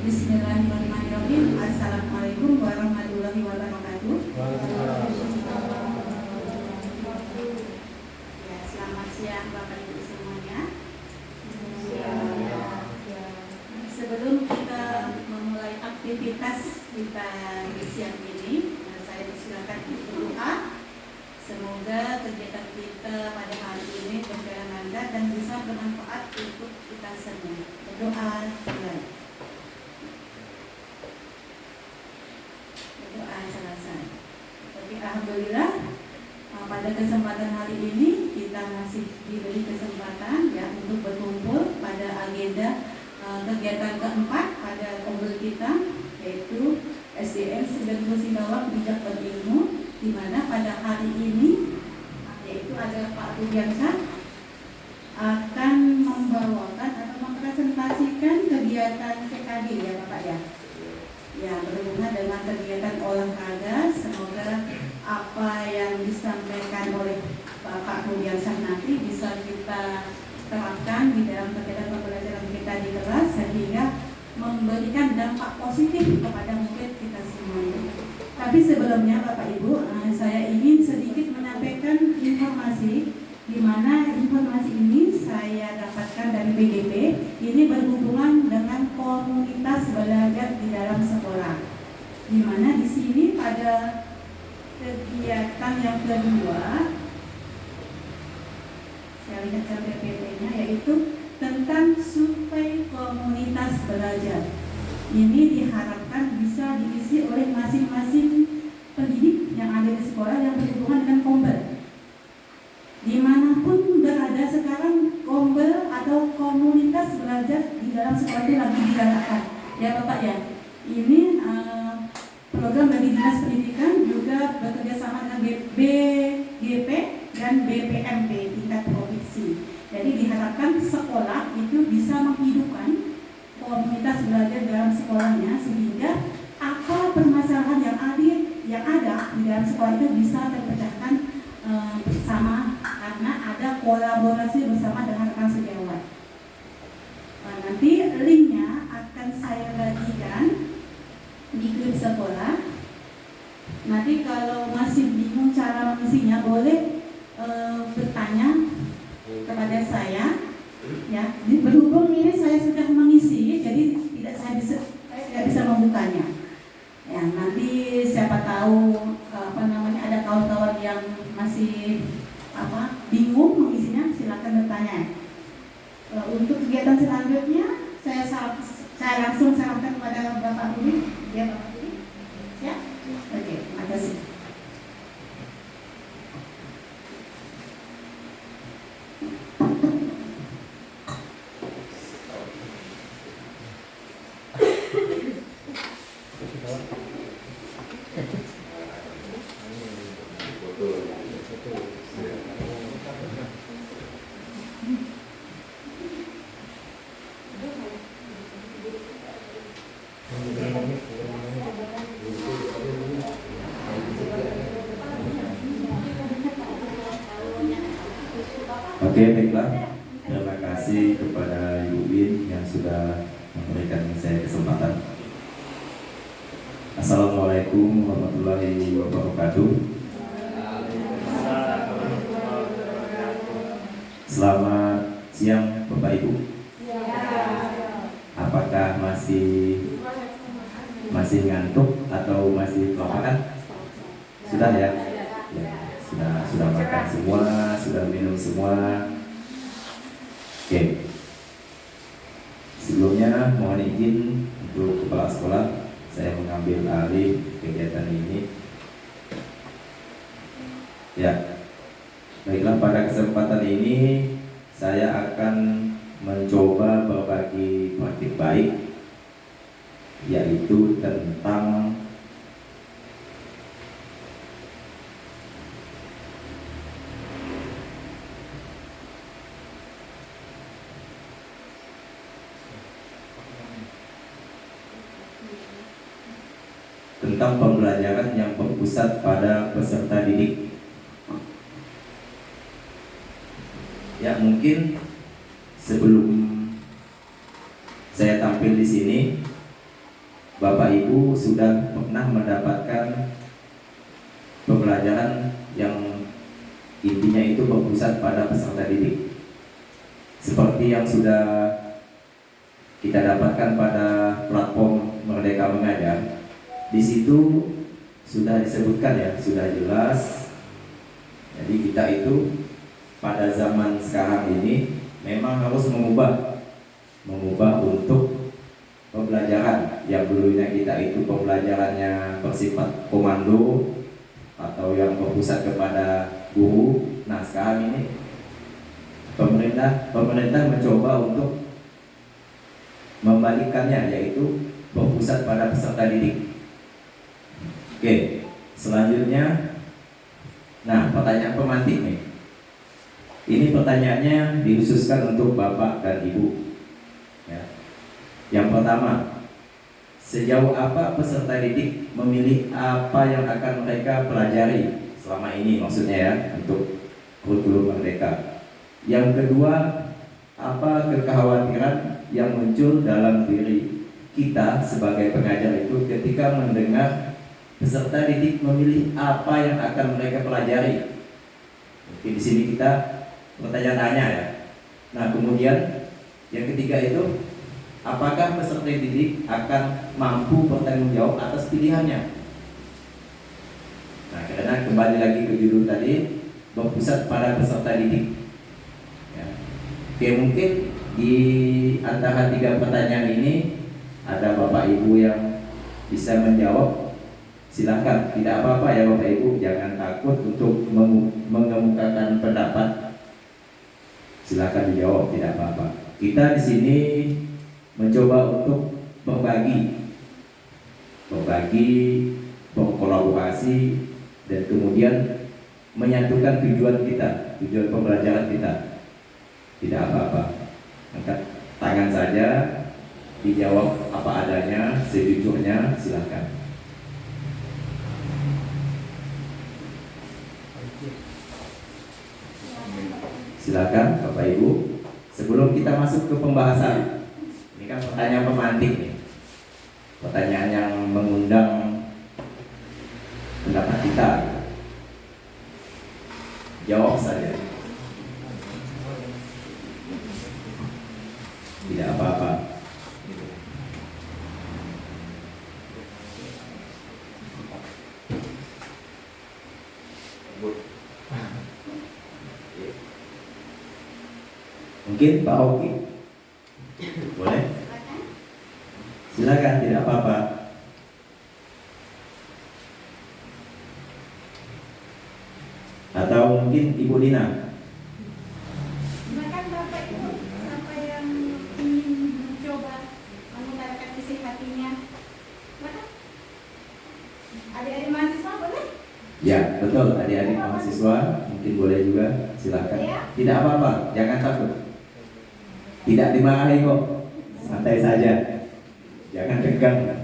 Bismillahirrahmanirrahim. Assalamualaikum warahmatullahi wabarakatuh. Ya, selamat siang Bapak Ibu semuanya. Sebelum kita memulai aktivitas kita di siang ini, saya persilakan untuk berdoa. Semoga kegiatan kita pada hari ini berjalan lancar dan bisa bermanfaat untuk kita semua. Berdoa mulai. Selesai. Tapi alhamdulillah pada kesempatan hari ini kita masih diberi kesempatan ya untuk berkumpul pada agenda kegiatan keempat pada kombel kita, yaitu SDN Segentu Sindawang Bijak Berilmu, di mana pada hari ini yaitu ada Pak Rudiansyah akan membawakan atau mempresentasikan kegiatan CKD ya Bapak ya. Ya, berhubungan dengan kegiatan olahraga. Semoga apa yang disampaikan oleh Bapak Rudiansyah nanti bisa kita terapkan di dalam kegiatan pembelajaran kita di kelas sehingga memberikan dampak positif kepada murid kita semuanya. Tapi sebelumnya Bapak Ibu, saya ingin sedikit menyampaikan informasi di mana informasi ini saya dapatkan dari BGP. Ini berhubungan dengan komunitas belajar di dalam sekolah. Di mana di sini pada kegiatan yang kedua, saya lihat PPT-nya, yaitu tentang survei komunitas belajar. Ini diharapkan bisa diisi oleh masing-masing pendidik yang ada di sekolah yang berhubungan dengan kombel. Dimanapun berada sekarang, kombel atau komunitas belajar di dalam sekolah itu lagi digalakkan ya Bapak ya. Ini program dari Dinas Pendidikan juga bekerja sama dengan BGP dan BPMP tingkat provinsi. Jadi diharapkan sekolah itu bisa menghidupkan komunitas belajar dalam sekolahnya sehingga apa permasalahan yang ada di dalam sekolah itu bisa terpecahkan bersama, karena ada kolaborasi bersama dengan rekan sejawat. Nanti linknya akan saya bagikan di grup sekolah. Nanti kalau masih bingung cara mengisinya boleh bertanya kepada saya. Ya, berhubung ini saya sudah mengisi, jadi saya tidak bisa membukanya. Ya, nanti siapa tahu ada kawan-kawan yang masih bingung mengisinya, silakan bertanya. Untuk kegiatan selanjutnya saya langsung sarankan kepada Bapak Rudi. Ya Bapak Rudi. Ya. Oke, terima kasih. Oke, baiklah. Terima kasih kepada Ibu Win yang sudah memberikan saya kesempatan. Assalamualaikum warahmatullahi wabarakatuh. Selamat siang Bapak Ibu. Apakah masih ngantuk atau masih kelaparan? Sudah ya? Sudah makan semua, sudah minum semua. Oke. Sebelumnya sebelumnya mohon izin untuk kepala sekolah saya mengambil alih kegiatan ini. Ya, baiklah, pada kesempatan ini saya akan mencoba berbagi praktik baik, yaitu tentang pembelajaran yang berpusat pada peserta didik. Ya, mungkin sebelum saya tampil di sini, Bapak Ibu sudah pernah mendapatkan pembelajaran yang intinya itu berpusat pada peserta didik. Seperti yang sudah kita dapatkan pada platform Merdeka Mengajar. Di situ sudah disebutkan ya, sudah jelas. Jadi kita itu pada zaman sekarang ini memang harus mengubah untuk pembelajaran yang dulunya kita itu pembelajarannya bersifat komando atau yang berpusat kepada guru. Nah, sekarang ini pemerintah mencoba untuk membalikkannya, yaitu berpusat pada peserta didik. Oke, selanjutnya, nah, pertanyaan pemantik nih. Ini pertanyaannya dikhususkan untuk Bapak dan Ibu. Ya. Yang pertama, sejauh apa peserta didik memilih apa yang akan mereka pelajari selama ini, maksudnya ya, untuk kurikulum Merdeka. Yang kedua, apa kekhawatiran yang muncul dalam diri kita sebagai pengajar itu ketika mendengar peserta didik memilih apa yang akan mereka pelajari. Mungkin di sini kita bertanya-tanya ya. Nah, kemudian yang ketiga itu, apakah peserta didik akan mampu bertanggung jawab atas pilihannya? Nah, karena kembali lagi ke judul tadi, berpusat pada peserta didik. Ya. Oke, mungkin di antara tiga pertanyaan ini ada Bapak Ibu yang bisa menjawab. Silakan, tidak apa-apa ya Bapak Ibu, jangan takut untuk mengemukakan pendapat. Silakan dijawab, tidak apa-apa. Kita di sini mencoba untuk berbagi, berkolaborasi, dan kemudian menyatukan tujuan kita, tujuan pembelajaran kita. Tidak apa-apa, angkat tangan saja, dijawab apa adanya, sejujurnya, silakan. Silakan Bapak Ibu. Sebelum kita masuk ke pembahasan, ini kan pertanyaan pemantik nih, pertanyaan yang mengundang pendapat kita. Jawab saja, tidak apa-apa. Mungkin Pak Hoki boleh? Silakan, tidak apa-apa. Atau mungkin Ibu Lina. Silakan Bapak Ibu, siapa yang ingin mencoba mengutarakan isi hatinya. Silakan. Adik-adik mahasiswa boleh? Ya, betul, adik-adik mahasiswa mungkin boleh juga, silakan. Ya. Tidak apa-apa, jangan takut. Tidak dimarahi kok, santai saja, jangan tegang.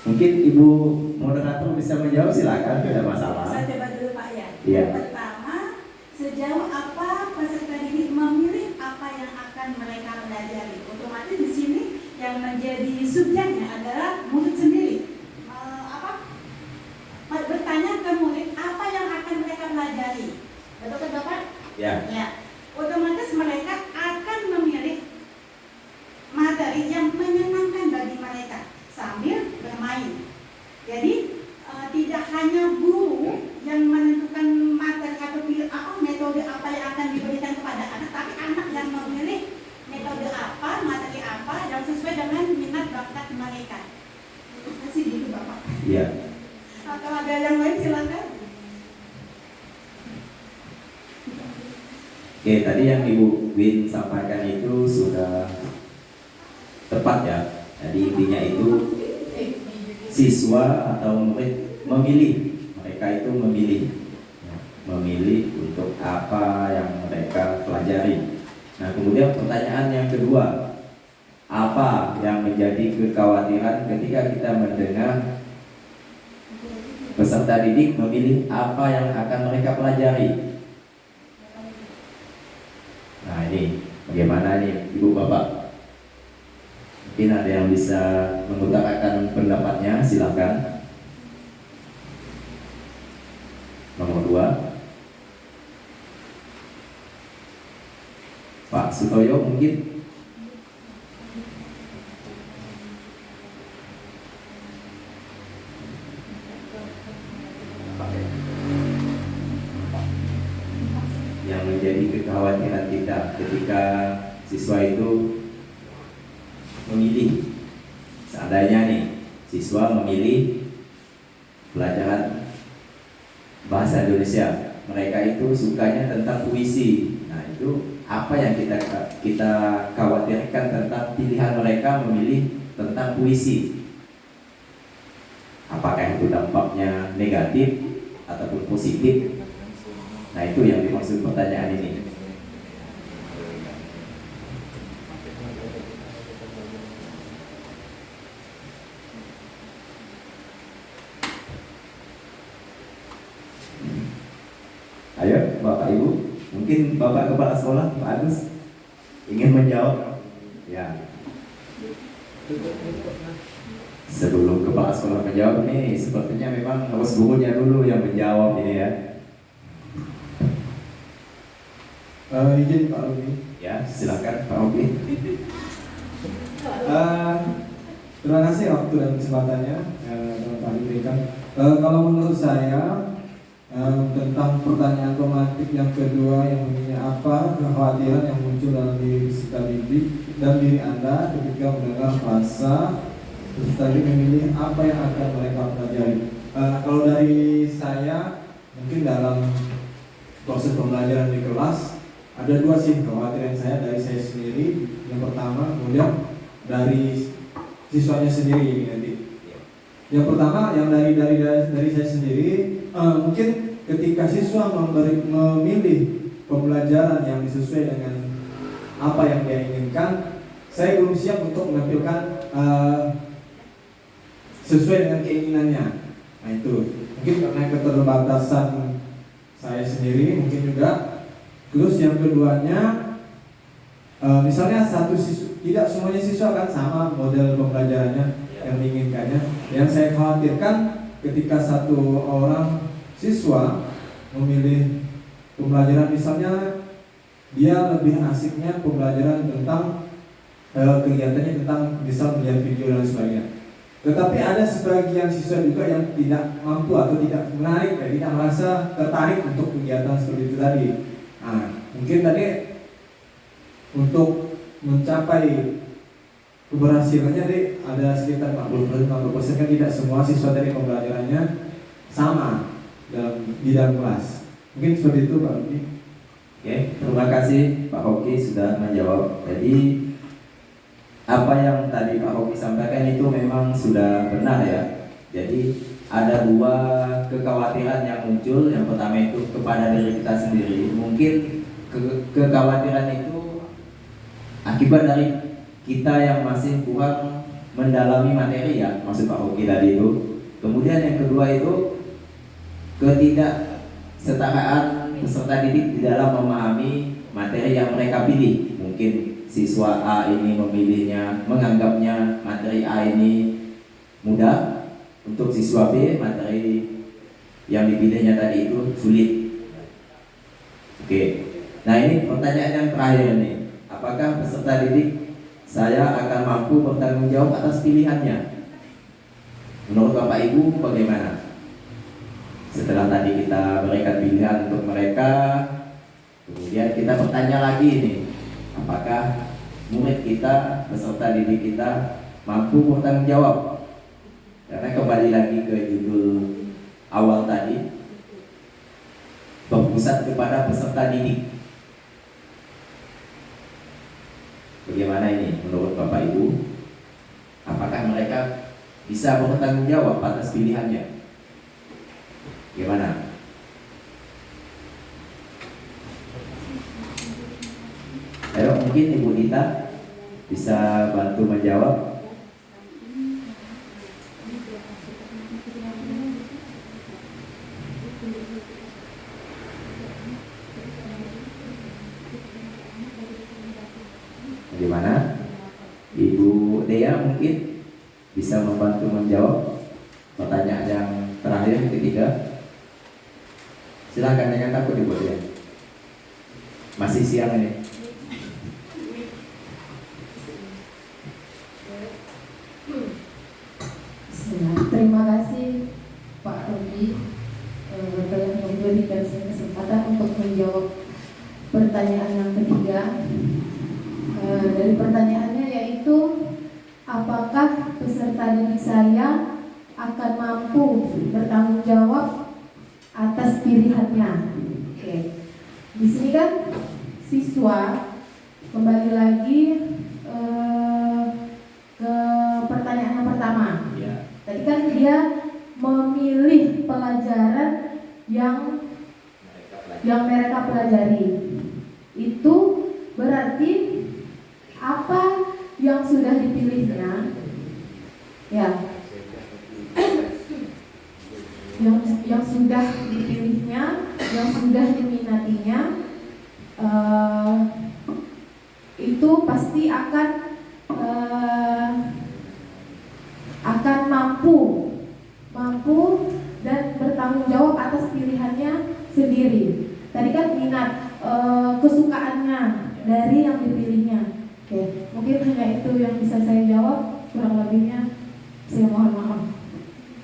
Mungkin Ibu moderator bisa menjawab, silakan, tidak masalah. Saya coba dulu Pak ya. Iya. Yang pertama, sejauh apa peserta didik memilih apa yang akan mereka pelajari? Otomatis di sini yang menjadi subjeknya adalah murid sendiri. Bertanya ke murid apa yang akan mereka pelajari. Betul kan Bapak? Ya. Ya. Otomatis mereka akan memilih materi yang menyenangkan bagi mereka sambil bermain. Jadi tidak hanya guru yang menentukan materi atau metode apa yang akan Oke, tadi yang Ibu Win sampaikan itu sudah tepat ya. Jadi intinya itu siswa atau murid memilih, mereka itu memilih, ya, memilih untuk apa yang mereka pelajari. Nah, kemudian pertanyaan yang kedua, apa yang menjadi kekhawatiran ketika kita mendengar peserta didik memilih apa yang akan mereka pelajari? Nah, ini bagaimana nih Ibu Bapak? Mungkin ada yang bisa mengutarakan pendapatnya, silakan. Nomor 2, Pak Sutoyo mungkin. Yang menjadi kekhawatiran kita ketika siswa itu memilih, seandainya nih siswa memilih pelajaran bahasa Indonesia, mereka itu sukanya tentang puisi. Nah, itu apa yang kita khawatirkan tentang pilihan mereka memilih tentang puisi? Apakah itu dampaknya negatif ataupun positif? Nah, itu yang dimaksud pertanyaan ini. Ayo, Bapak Ibu, mungkin Bapak Kepala Sekolah, Pak Agus, ingin menjawab? Ya. Sebelum Kepala Sekolah menjawab nih, sepertinya memang harus gurunya dulu yang menjawab ini ya. Izin Pak Robi. Ya, silakan Pak Robi. Terima kasih waktu dan kesempatannya yang Pak diberikan. Kalau menurut saya tentang pertanyaan tematik yang kedua yang bunyinya apa kekhawatiran yang muncul dalam diri peserta didik dan diri Anda ketika mendengar bahasa peserta didik memilih apa yang akan mereka pelajari. Kalau dari saya mungkin dalam proses pembelajaran di kelas ada dua sih kekhawatiran saya, dari saya sendiri yang pertama, kemudian dari siswanya sendiri nanti. Yang pertama yang dari saya sendiri, mungkin ketika siswa memilih pembelajaran yang sesuai dengan apa yang dia inginkan, saya belum siap untuk menampilkan sesuai dengan keinginannya. Nah, itu mungkin karena keterbatasan saya sendiri, mungkin juga. Terus yang keduanya, misalnya satu siswa, tidak semuanya siswa kan sama model pembelajarannya yang diinginkannya. Yang saya khawatirkan ketika satu orang siswa memilih pembelajaran, misalnya dia lebih asiknya pembelajaran tentang kegiatannya tentang misal melihat video dan sebagainya. Tetapi ada sebagian siswa juga yang tidak mampu atau tidak menarik, tidak merasa tertarik untuk kegiatan seperti itu tadi. Nah, mungkin tadi untuk mencapai keberhasilannya deh ada sekitar 40% kan tidak semua siswa dari pembelajarannya sama dalam bidang kelas. Mungkin seperti itu Pak Hoki. Oke, terima kasih Pak Hoki sudah menjawab. Jadi apa yang tadi Pak Hoki sampaikan itu memang sudah benar ya. Jadi ada dua kekhawatiran yang muncul. Yang pertama itu kepada diri kita sendiri. Mungkin kekhawatiran itu akibat dari kita yang masih kurang mendalami materi ya, maksud Pak Hoki tadi itu. Kemudian yang kedua itu ketidaksetaraan peserta didik di dalam memahami materi yang mereka pilih. Mungkin siswa A ini memilihnya, menganggapnya materi A ini mudah. Untuk siswa B, materi yang dipilihnya tadi itu sulit. Oke. Nah, ini pertanyaan yang terakhir nih. Apakah peserta didik saya akan mampu bertanggung jawab atas pilihannya? Menurut Bapak Ibu bagaimana? Setelah tadi kita berikan pilihan untuk mereka, kemudian kita bertanya lagi nih, apakah murid kita, peserta didik kita mampu bertanggung jawab? Karena kembali lagi ke judul awal tadi, berpusat kepada peserta didik. Bagaimana ini menurut Bapak Ibu? Apakah mereka bisa bertanggung jawab atas pilihannya? Gimana? Ayo, mungkin Ibu Dita bisa bantu menjawab. Bagaimana? Ibu Dea mungkin bisa membantu menjawab pertanyaan yang terakhir, yang ketiga. Silakan, jangan takut Ibu Dea. Masih siang ini. Terima kasih Pak Robi telah memberikan saya kesempatan untuk menjawab pertanyaan yang ketiga. Dari pertanyaannya yaitu apakah peserta didik saya akan mampu bertanggung jawab atas pilihannya? Oke. Di sini kan siswa kembali lagi ke pertanyaan yang pertama. Ya. Tadi kan dia memilih pelajaran yang mereka pelajari. Itu berarti apa yang sudah dipilihnya, ya, yang sudah dipilihnya, yang sudah diminatinya, itu pasti akan mampu dan bertanggung jawab atas pilihannya sendiri. Tadi kan minat, kesukaannya dari yang dipilihnya. Oke, mungkin hanya itu yang bisa saya jawab. Kurang lebihnya saya mohon maaf.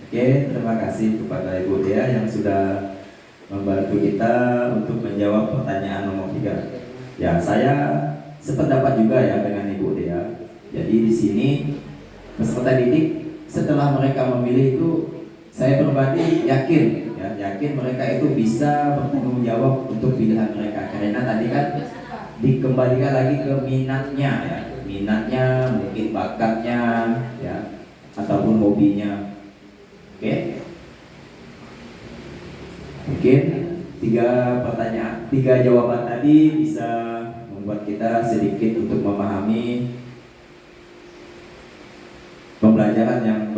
Oke, terima kasih kepada Ibu Dea yang sudah membantu kita untuk menjawab pertanyaan nomor 3. Ya, saya sependapat juga ya dengan Ibu Dea. Jadi di sini peserta didik setelah mereka memilih itu, saya pribadi yakin mereka itu bisa bertanggung jawab untuk pilihan mereka. Karena tadi kan dikembalikan lagi ke minatnya, ya, minatnya, mungkin bakatnya, ya, ataupun hobinya. Oke, mungkin 3 jawaban tadi bisa membuat kita sedikit untuk memahami pembelajaran yang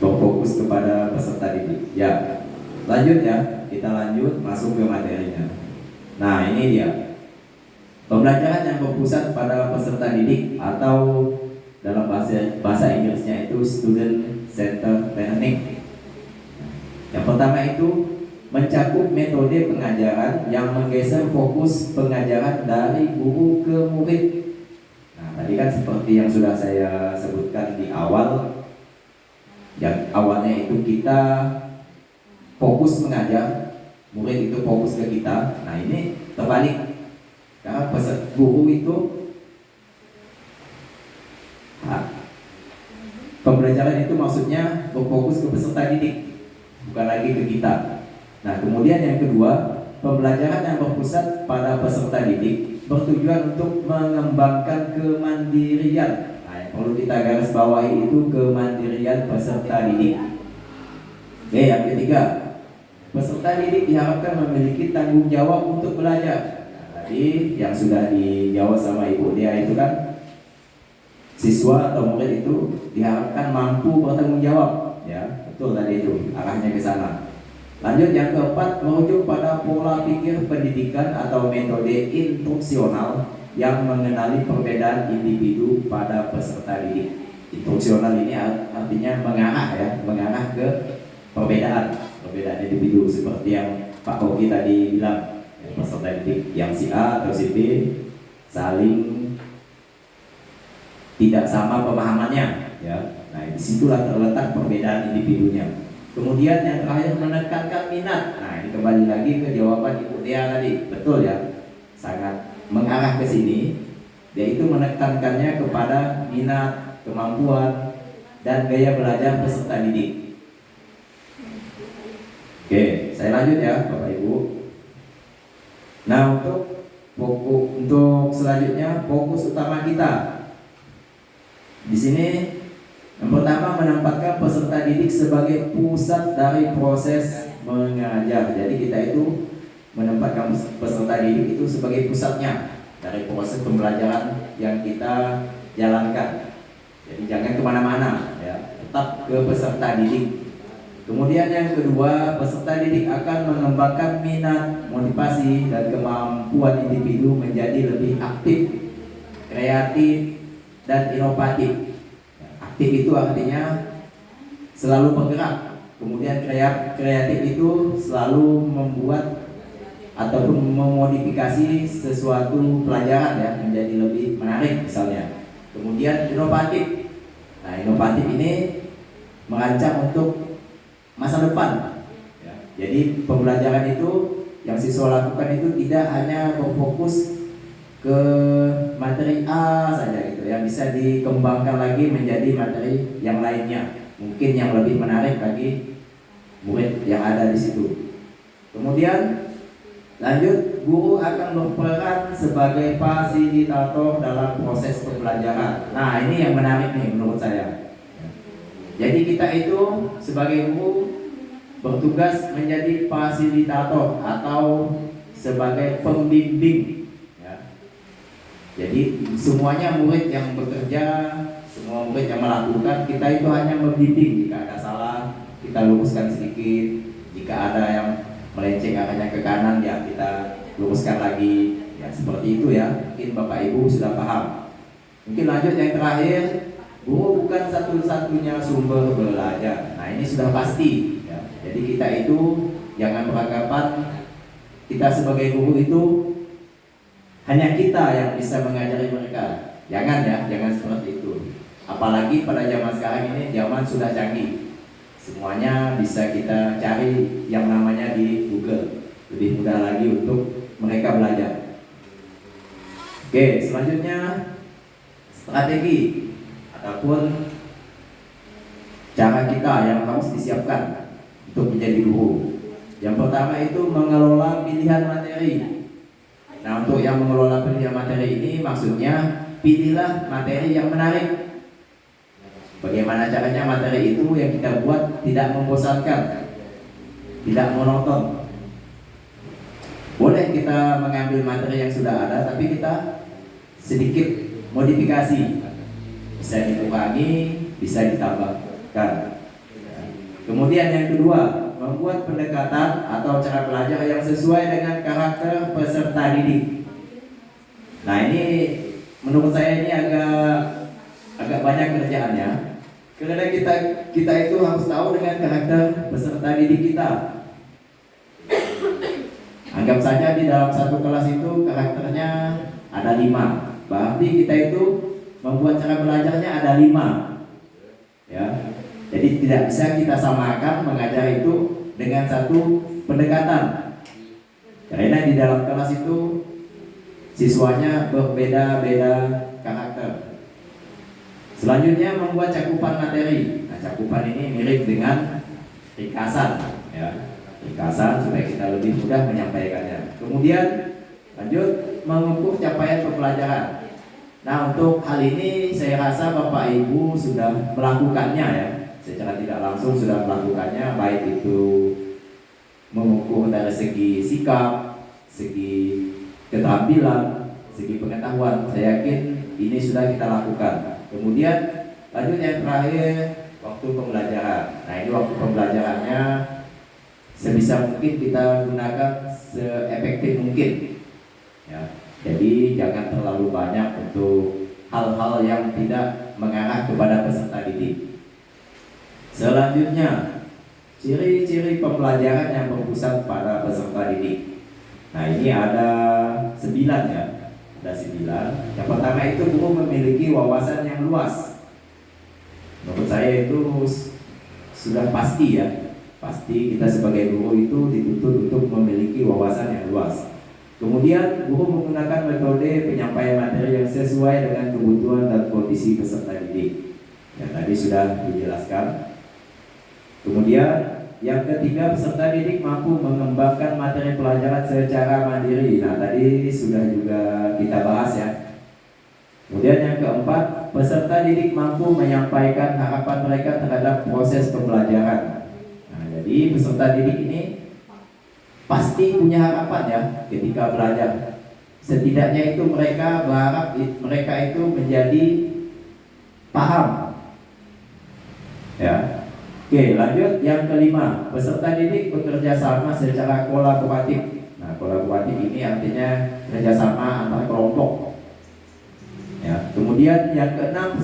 berfokus kepada peserta didik. Ya, lanjut ya, kita lanjut masuk ke materinya. Nah, ini dia pembelajaran yang berpusat pada peserta didik atau dalam bahasa Inggrisnya itu student centered learning. Yang pertama itu mencakup metode pengajaran yang menggeser fokus pengajaran dari guru ke murid. Nah, tadi kan seperti yang sudah saya sebutkan di awal, yang awalnya itu kita fokus mengajar, murid itu fokus ke kita. Nah, ini terbalik. Karena guru itu pembelajaran itu maksudnya berfokus ke peserta didik, bukan lagi ke kita. Nah, kemudian yang kedua, pembelajaran yang berpusat pada peserta didik bertujuan untuk mengembangkan kemandirian. Nah, yang perlu kita garis bawahi itu kemandirian peserta didik. Oke, yang ketiga, peserta didik diharapkan memiliki tanggung jawab untuk belajar. Nah, tadi yang sudah dijawab sama Ibu Dea itu kan, siswa atau murid itu diharapkan mampu bertanggung jawab. Ya, betul tadi itu, arahnya ke sana. Lanjut yang keempat, merujuk pada pola pikir pendidikan atau metode instruksional yang mengenali perbedaan individu pada peserta didik. Instruksional ini artinya mengarah ke perbedaan individu, seperti yang Pak Hoki tadi bilang, peserta didik yang si A atau si B saling tidak sama pemahamannya, ya. Nah, disitulah terletak perbedaan individunya. Kemudian yang terakhir, menekankan minat. Nah, ini kembali lagi ke jawaban Ibu Dea tadi, betul ya, sangat mengarah ke sini, yaitu menekankannya kepada minat, kemampuan, dan gaya belajar peserta didik. Oke, saya lanjut ya Bapak Ibu. Nah, untuk Untuk selanjutnya fokus utama kita di sini yang pertama menempatkan peserta didik sebagai pusat dari proses mengajar. Jadi kita itu menempatkan peserta didik itu sebagai pusatnya dari proses pembelajaran yang kita jalankan. Jadi jangan kemana-mana, ya, tetap ke peserta didik. Kemudian yang kedua, peserta didik akan mengembangkan minat, motivasi, dan kemampuan individu menjadi lebih aktif, kreatif, dan inovatif. Aktif itu artinya selalu bergerak. Kemudian kreatif itu selalu membuat ataupun memodifikasi sesuatu pelajaran ya menjadi lebih menarik misalnya. Kemudian inovatif. Nah, inovatif ini merancang untuk masa depan. Ya. Jadi pembelajaran itu yang siswa lakukan itu tidak hanya berfokus ke materi A saja gitu ya, bisa dikembangkan lagi menjadi materi yang lainnya, mungkin yang lebih menarik bagi murid yang ada di situ. Kemudian lanjut, guru akan berperan sebagai fasilitator dalam proses pembelajaran. Nah, ini yang menarik nih menurut saya. Jadi kita itu sebagai guru bertugas menjadi fasilitator atau sebagai pembimbing ya. Jadi semuanya murid yang bekerja, semua murid yang melakukan, kita itu hanya membimbing. Jika ada salah, kita luruskan sedikit. Jika ada yang melenceng arahnya ke kanan, ya kita luruskan lagi. Ya seperti itu ya. Mungkin Bapak Ibu sudah paham. Mungkin lanjut yang terakhir, guru bukan satu-satunya sumber belajar. Nah, ini sudah pasti ya. Jadi kita itu jangan beranggapan kita sebagai guru itu hanya kita yang bisa mengajari mereka. Jangan ya, jangan seperti itu. Apalagi pada zaman sekarang ini, zaman sudah canggih. Semuanya bisa kita cari yang namanya di Google. Lebih mudah lagi untuk mereka belajar. Oke, selanjutnya strategi ataupun cara kita yang harus disiapkan untuk menjadi guru. Yang pertama itu mengelola pilihan materi. Nah, untuk yang mengelola pilihan materi ini maksudnya pilihlah materi yang menarik. Bagaimana caranya materi itu yang kita buat tidak membosankan, tidak monoton. Boleh kita mengambil materi yang sudah ada, tapi kita sedikit modifikasi. Bisa dikurangi, bisa ditambahkan. Kemudian yang kedua, membuat pendekatan atau cara belajar yang sesuai dengan karakter peserta didik. Nah, ini menurut saya ini agak banyak kerjaannya. Karena kita itu harus tahu dengan karakter peserta didik kita. Anggap saja di dalam satu kelas itu karakternya ada 5. Berarti kita itu membuat cara belajarnya ada 5 ya. Jadi tidak bisa kita samakan mengajar itu dengan satu pendekatan, karena di dalam kelas itu siswanya berbeda-beda karakter. Selanjutnya membuat cakupan materi. Nah, cakupan ini mirip dengan ringkasan ya, ringkasan supaya kita lebih mudah menyampaikannya. Kemudian lanjut mengukur capaian pembelajaran. Nah, untuk hal ini saya rasa Bapak Ibu sudah melakukannya ya, secara tidak langsung sudah melakukannya, baik itu mengukur dari segi sikap, segi keterampilan, segi pengetahuan. Saya yakin ini sudah kita lakukan. Kemudian lanjut yang terakhir, waktu pembelajaran. Nah, ini waktu pembelajarannya sebisa mungkin kita gunakan seefektif mungkin ya. Jadi jangan terlalu banyak untuk hal-hal yang tidak mengarah kepada peserta didik. Selanjutnya, ciri-ciri pembelajaran yang berpusat pada peserta didik. Nah, ini ada 9 ya. Ada 9. Yang pertama itu guru memiliki wawasan yang luas. Menurut saya itu sudah pasti ya. Pasti kita sebagai guru itu dituntut untuk memiliki wawasan yang luas. Kemudian guru menggunakan metode penyampaian materi yang sesuai dengan kebutuhan dan kondisi peserta didik. Yang tadi sudah dijelaskan. Kemudian yang ketiga, peserta didik mampu mengembangkan materi pelajaran secara mandiri. Nah, tadi tadi sudah juga kita bahas ya. Kemudian yang keempat, peserta didik mampu menyampaikan harapan mereka terhadap proses pembelajaran. Nah, jadi peserta didik ini pasti punya harapan ya ketika belajar. Setidaknya itu mereka berharap mereka itu menjadi paham. Ya. Oke, lanjut yang kelima, peserta didik bekerja sama secara kolaboratif. Nah, kolaboratif ini artinya kerjasama antar kelompok. Ya, kemudian yang keenam,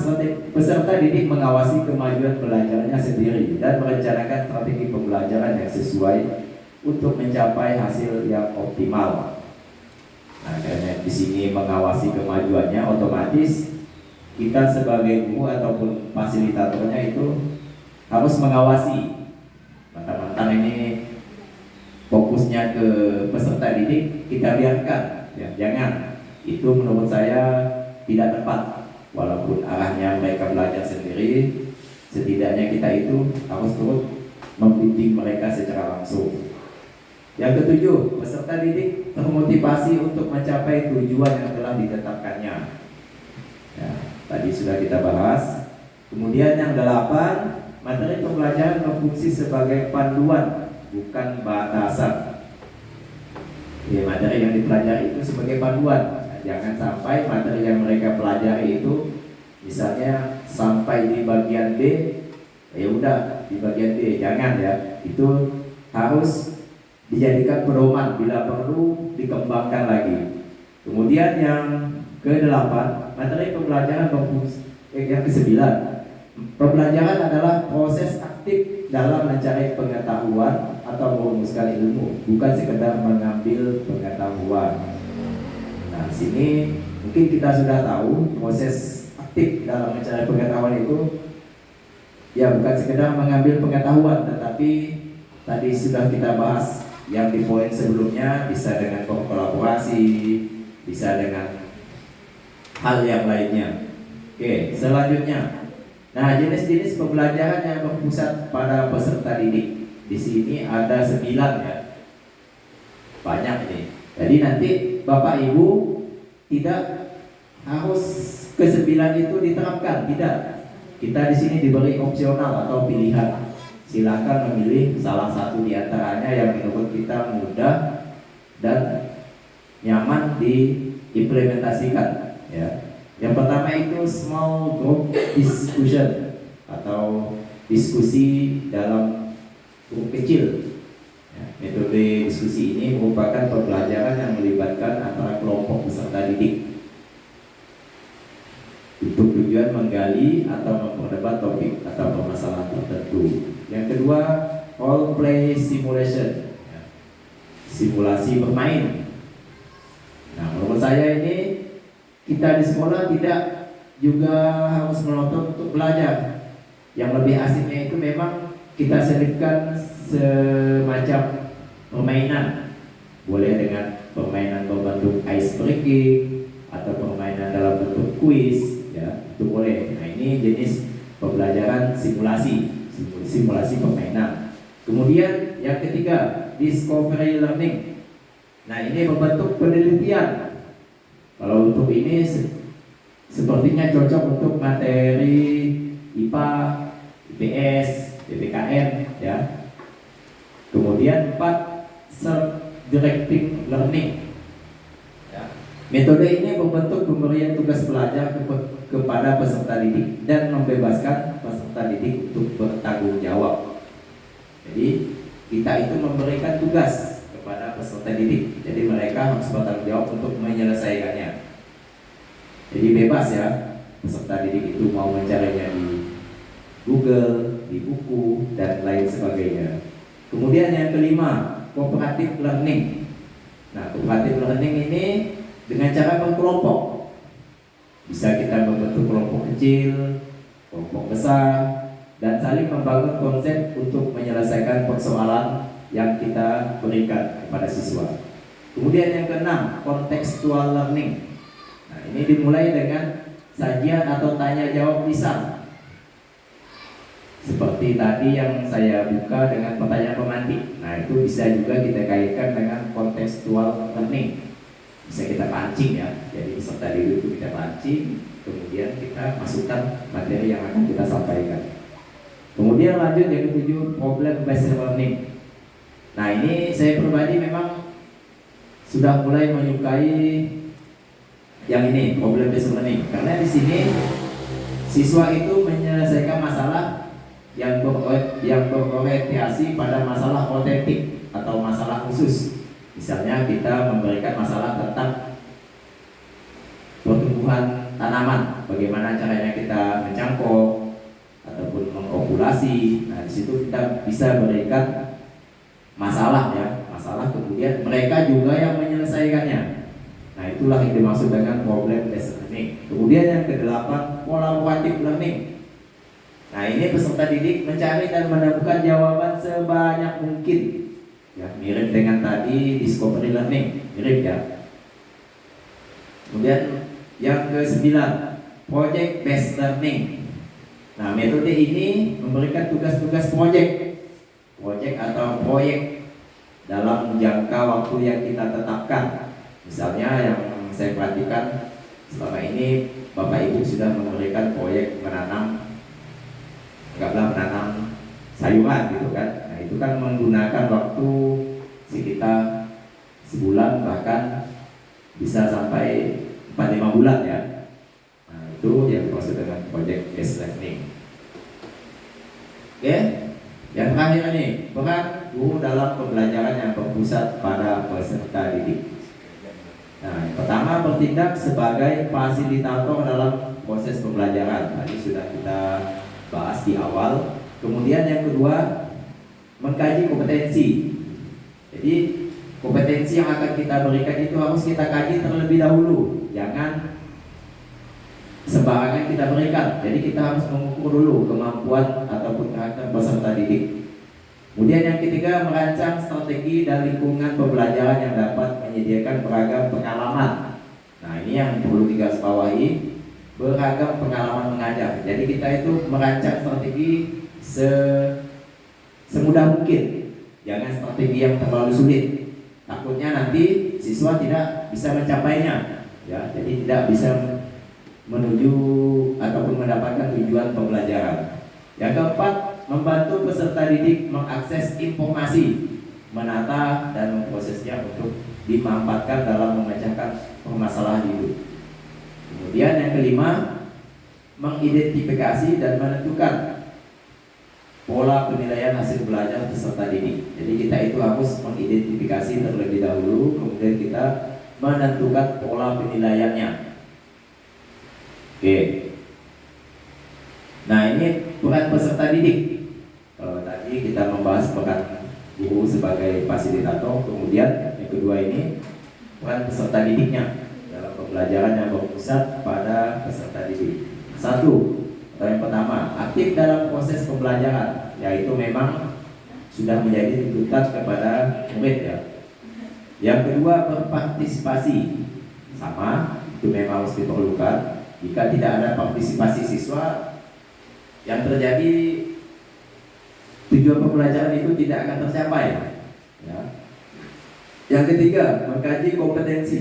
peserta didik mengawasi kemajuan belajarnya sendiri dan merencanakan strategi pembelajaran yang sesuai untuk mencapai hasil yang optimal. Nah, karena di sini mengawasi kemajuannya, otomatis kita sebagai guru ataupun fasilitatornya itu harus mengawasi. Mantan-mantan ini fokusnya ke peserta didik, kita biarkan, ya, jangan. Itu menurut saya tidak tepat. Walaupun arahnya mereka belajar sendiri, setidaknya kita itu harus turut membimbing mereka secara langsung. Yang ketujuh, peserta didik termotivasi untuk mencapai tujuan yang telah ditetapkannya. Ya, tadi sudah kita bahas. Kemudian yang delapan, materi pembelajaran berfungsi sebagai panduan, bukan batasan. Ya, materi yang dipelajari itu sebagai panduan. Jangan sampai materi yang mereka pelajari itu misalnya sampai di bagian D, ya udah di bagian D, jangan ya. Itu harus dijadikan pedoman, bila perlu dikembangkan lagi. Kemudian yang ke-8, materi pembelajaran berfungsi yang ke-9, pembelajaran adalah proses aktif dalam mencari pengetahuan atau merumuskan ilmu, bukan sekedar mengambil pengetahuan. Nah, sini mungkin kita sudah tahu proses aktif dalam mencari pengetahuan itu ya bukan sekedar mengambil pengetahuan, tetapi tadi sudah kita bahas yang di poin sebelumnya, bisa dengan kolaborasi, bisa dengan hal yang lainnya. Oke, selanjutnya. Nah, jenis-jenis pembelajaran yang berpusat pada peserta didik. Di sini ada 9 ya. Banyak ini. Jadi nanti Bapak Ibu tidak harus ke-9 itu diterapkan, tidak. Kita di sini diberi opsional atau pilihan. Silakan memilih salah satu di antaranya yang menurut kita mudah dan nyaman diimplementasikan. Ya. Yang pertama itu small group discussion atau diskusi dalam grup kecil. Metode diskusi ini merupakan pembelajaran yang melibatkan antara kelompok peserta didik untuk tujuan menggali atau memperdebat topik atau permasalahan tertentu. Yang kedua, role play simulation, simulasi bermain. Nah, menurut saya ini kita di sekolah tidak juga harus menonton untuk belajar. Yang lebih asiknya itu memang kita selipkan semacam permainan, boleh dengan permainan berbentuk ice breaking atau permainan dalam bentuk kuis, ya itu boleh. Nah, ini jenis pembelajaran simulasi permainan. Kemudian yang ketiga, discovery learning. Nah, ini berbentuk penelitian. Kalau untuk ini sepertinya cocok untuk materi IPA, IPS, PPKN, ya. Kemudian 4, self-directing learning. Ya. Metode ini berbentuk pemberian tugas belajar kepada peserta didik dan membebaskan peserta didik untuk bertanggung jawab. Jadi kita itu memberikan tugas kepada peserta didik, jadi mereka harus bertanggung jawab untuk menyelesaikannya. Jadi bebas ya, peserta didik itu mau mencarinya di Google, di buku, dan lain sebagainya. Kemudian yang kelima, cooperative learning. Nah, cooperative learning ini dengan cara berkelompok. Bisa kita membentuk kelompok kecil, kelompok besar, dan saling membangun konsep untuk menyelesaikan persoalan yang kita berikan kepada siswa. Kemudian yang keenam, contextual learning. Nah, ini dimulai dengan sajian atau tanya jawab lisan. Seperti tadi yang saya buka dengan pertanyaan pemantik. Nah, itu bisa juga kita kaitkan dengan contextual learning. bisa kita pancing ya. Jadi peserta didik itu kita pancing, kemudian kita masukkan materi yang akan kita sampaikan. Kemudian lanjut yang ketujuh, problem based learning. Nah ini saya pribadi memang sudah mulai menyukai yang ini, problem based learning, karena di sini siswa itu menyelesaikan masalah yang berorientasi pada masalah otentik atau masalah khusus. Misalnya kita memberikan masalah tentang pertumbuhan tanaman, bagaimana caranya kita mencangkok ataupun mengopulasi. Nah, di situ kita bisa berikan masalah ya, masalah, kemudian mereka juga yang menyelesaikannya. Nah, itulah yang dimaksud dengan problem based learning. Kemudian yang kedelapan, collaborative learning. Nah, ini peserta didik mencari dan menemukan jawaban sebanyak mungkin. Ya, mirip dengan tadi discovery learning, mirip ya. Kemudian yang ke-9, project based learning. Nah, metode ini memberikan tugas-tugas proyek atau proyek dalam jangka waktu yang kita tetapkan. Misalnya yang saya perhatikan selama ini Bapak Ibu sudah memberikan proyek menanam sayuran gitu kan. Nah, itu kan menggunakan waktu sekitar sebulan, bahkan bisa sampai 4-5 bulan ya. Nah, itu yang dimaksud dengan project based learning. Oke, yang terakhir nih, peran guru dalam pembelajaran yang berpusat pada peserta didik. Nah, yang pertama, bertindak sebagai fasilitator dalam proses pembelajaran. Tadi sudah kita bahas di awal. Kemudian yang kedua, mengkaji kompetensi. Jadi kompetensi yang akan kita berikan itu harus kita kaji terlebih dahulu. Jangan sembarangan kita berikan. Jadi kita harus mengukur dulu kemampuan ataupun karakter peserta didik. Kemudian yang ketiga, merancang strategi dan lingkungan pembelajaran yang dapat menyediakan beragam pengalaman. Nah, ini yang perlu digarisbawahi, beragam pengalaman mengajar. Jadi kita itu merancang strategi semudah mungkin. Jangan strategi yang terlalu sulit. Takutnya nanti siswa tidak bisa mencapainya. Ya, jadi tidak bisa menuju ataupun mendapatkan tujuan pembelajaran. Yang keempat, membantu peserta didik mengakses informasi, menata dan memprosesnya untuk dimanfaatkan dalam memecahkan permasalahan hidup. Kemudian yang kelima, mengidentifikasi dan menentukan pola penilaian hasil belajar peserta didik. Jadi kita itu harus mengidentifikasi terlebih dahulu, kemudian kita menentukan pola penilaiannya. Oke. Nah, ini peran peserta didik. Kalau tadi kita membahas peran guru sebagai fasilitator, kemudian yang kedua ini peran peserta didiknya dalam pembelajaran yang berpusat pada peserta didik. Satu, atau yang pertama, aktif dalam proses pembelajaran, yaitu memang sudah menjadi tuntutan kepada murid ya. Yang kedua, berpartisipasi, sama, itu memang harus diperlukan. Jika tidak ada partisipasi siswa, yang terjadi tujuan pembelajaran itu tidak akan tercapai ya. Yang ketiga, mengkaji kompetensi.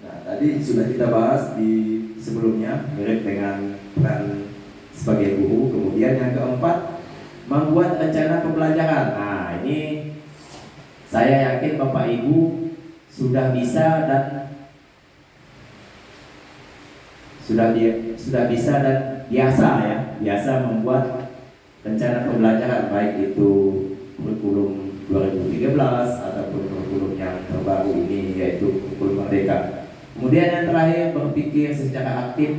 Nah, tadi sudah kita bahas di sebelumnya, mirip dengan peran sebagai guru. Kemudian yang keempat, membuat rencana pembelajaran. Nah, ini saya yakin Bapak Ibu sudah bisa dan biasa membuat rencana pembelajaran, baik itu kurikulum 2013 ataupun kurikulum yang terbaru ini yaitu kurikulum Merdeka. Kemudian yang terakhir, berpikir secara aktif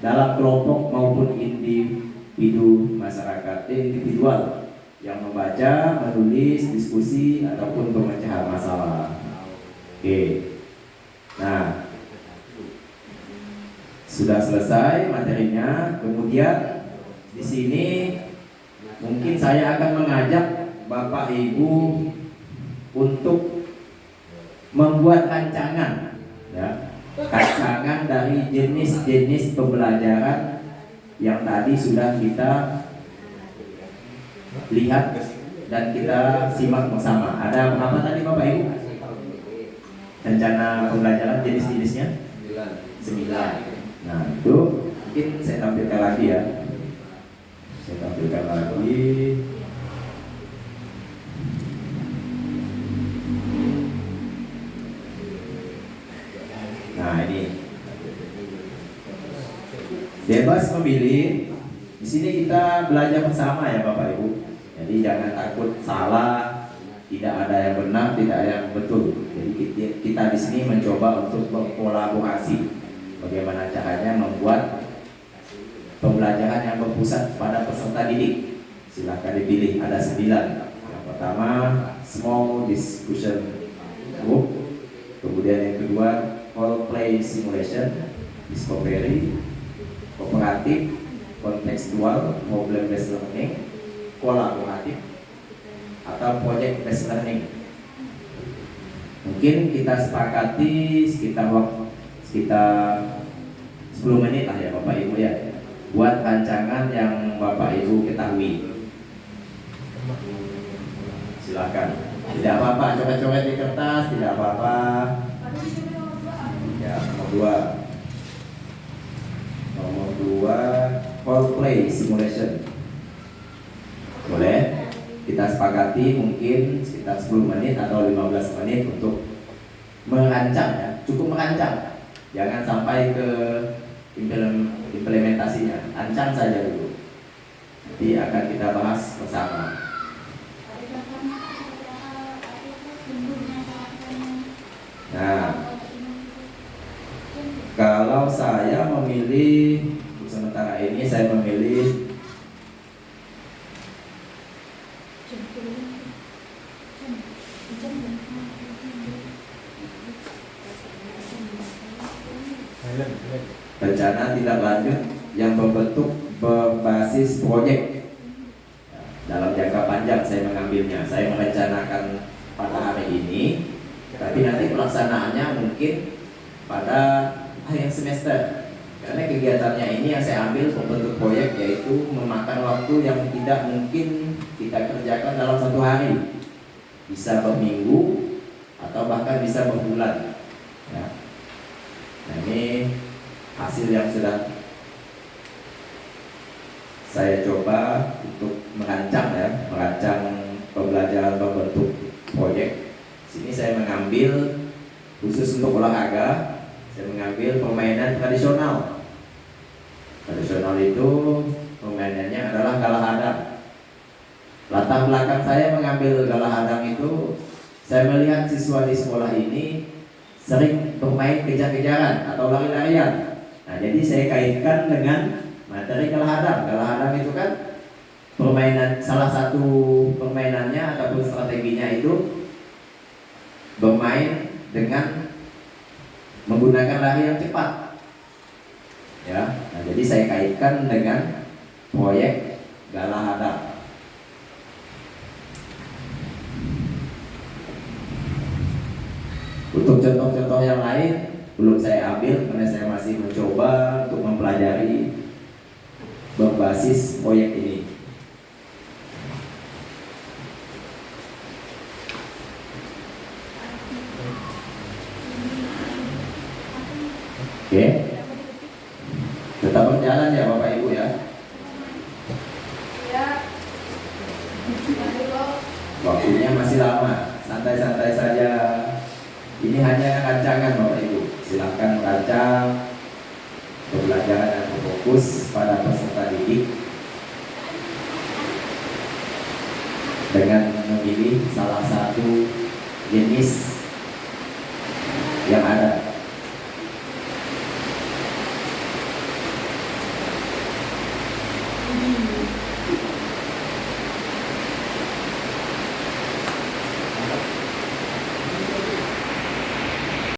dalam kelompok maupun individu masyarakat individual yang membaca, menulis, diskusi ataupun pemecahan masalah. Oke. Nah, sudah selesai materinya. Kemudian di sini mungkin saya akan mengajak Bapak Ibu untuk membuat rancangan ya, rancangan dari jenis-jenis pembelajaran yang tadi sudah kita lihat dan kita simak bersama. Ada berapa tadi Bapak Ibu? rencana pembelajaran jenis-jenisnya 9. Nah itu mungkin saya tampilkan lagi ya. Saya tampilkan lagi. Nah ini bebas memilih. Di sini kita belajar bersama ya Bapak Ibu. Jadi jangan takut salah, tidak ada yang benar, tidak ada yang betul. Jadi kita di sini mencoba untuk berkolaborasi. Bagaimana caranya membuat pembelajaran yang berpusat pada peserta didik. Silakan dipilih, ada 9. Yang pertama small discussion group. Kemudian yang kedua role play simulation, discovery, kooperatif, contextual, problem based learning, kolaboratif, atau project based learning. Mungkin kita sepakati sekitar 10 menit lah ya Bapak Ibu ya, buat rancangan yang Bapak Ibu ketahui. Silakan. Tidak apa-apa, coret-coret di kertas, tidak apa-apa. Ya, nomor 2 role play simulation. Boleh kita sepakati mungkin sekitar 10 menit atau 15 menit untuk merancang ya, cukup merancang. Jangan sampai ke implementasinya, rancang saja dulu. Nanti akan kita bahas bersama. Nah, kalau saya memilih untuk sementara ini saya memilih rencana tindak lanjut yang berbentuk berbasis proyek. Dalam jangka panjang saya mengambilnya. Saya merencanakan pada hari ini, tapi nanti pelaksanaannya mungkin pada akhir semester. Karena kegiatannya ini yang saya ambil membentuk proyek, yaitu memakan waktu yang tidak mungkin kita kerjakan dalam 1 hari. Bisa berminggu atau bahkan bisa berbulan ya. Nah ini hasil yang sudah saya coba untuk merancang pembelajaran berbentuk proyek. Sini saya mengambil khusus untuk olahraga, saya mengambil permainan tradisional. Tradisional itu permainannya adalah galah hadang. Latar belakang saya mengambil galah hadang itu, saya melihat siswa di sekolah ini sering bermain kejar-kejaran atau lari-larian. Nah, jadi saya kaitkan dengan materi galah hadang. Galah hadang itu kan permainan, salah satu permainannya ataupun strateginya itu bermain dengan menggunakan lari yang cepat. Ya, nah, jadi saya kaitkan dengan proyek galah hadang. Untuk contoh-contoh yang lain belum saya ambil karena saya masih mencoba untuk mempelajari berbasis proyek ini. Oke, tetap berjalan ya Bapak Ibu ya. Waktunya masih lama, santai-santai saja. Ini hanya rancangan Bapak Ibu. Silakan merancang pembelajaran yang berfokus pada peserta didik dengan memilih salah satu jenis